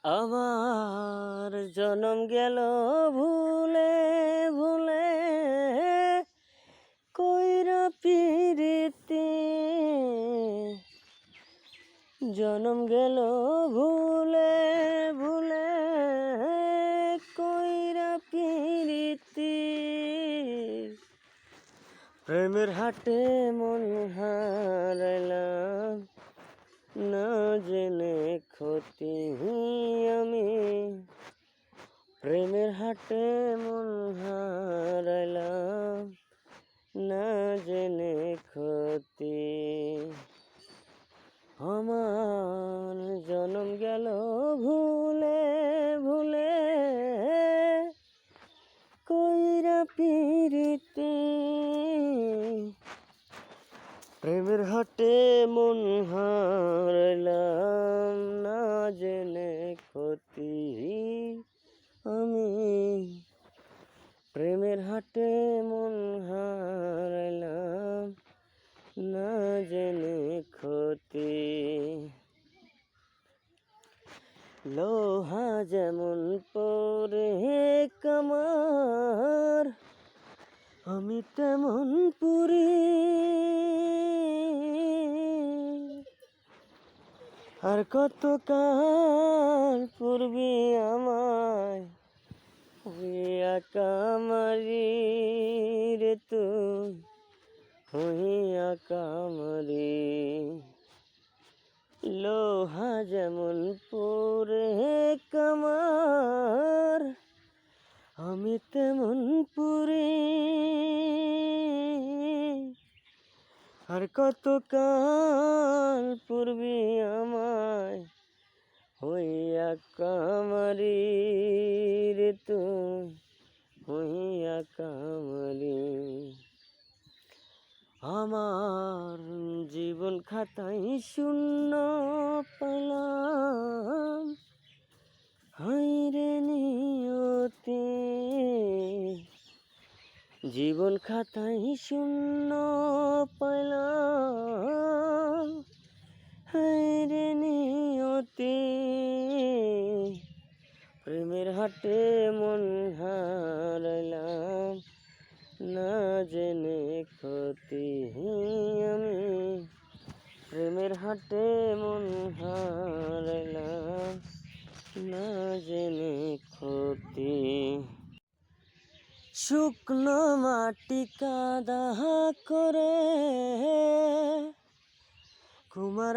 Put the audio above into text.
আমার জনম গেল ভুলে ভুলে কইরা পিরিতি, জনম গেল ভুলে ভুলে কইরা পিরিতি, প্রেমের হাটে মন হারাইলাম না জেনে ক্ষতি আমি, প্রেমের হাটে মন হারাইলাম না জেনে ক্ষতি। আমার জনম গেল ভুলে ভুলে কইরা পিরিতি, প্রেমের হাটে মন হারাইলাম না জেনে ক্ষতি আমি, প্রেমের হাটে মন হারাইলাম না জেনে ক্ষতি। লোহা যেমন পরে কামার আমি তেমন পুরি, আর কতকাল পূর্বে আমায় হইয়া কামারি রে তুই হইয়া কামারি। লোহা যেমন পরে কামার আমি তেমন পুরি, আর কতকাল পূর্বে আমায় হইয়া কামারি রে তুই হইয়া কামারি। আমার জীবন খাতায় শূন্য পেলাম হায়রে নিয়তি, জীবন খাতায় শূন্য পেলাম হায়রে নিয়তি, প্রেমের হাটে মন হারাইলাম না জেনে ক্ষতি আমি, প্রেমের হাটে মন হারাইলাম না জেনে ক্ষতি। শুকনো মাটি কাদা করে কুমার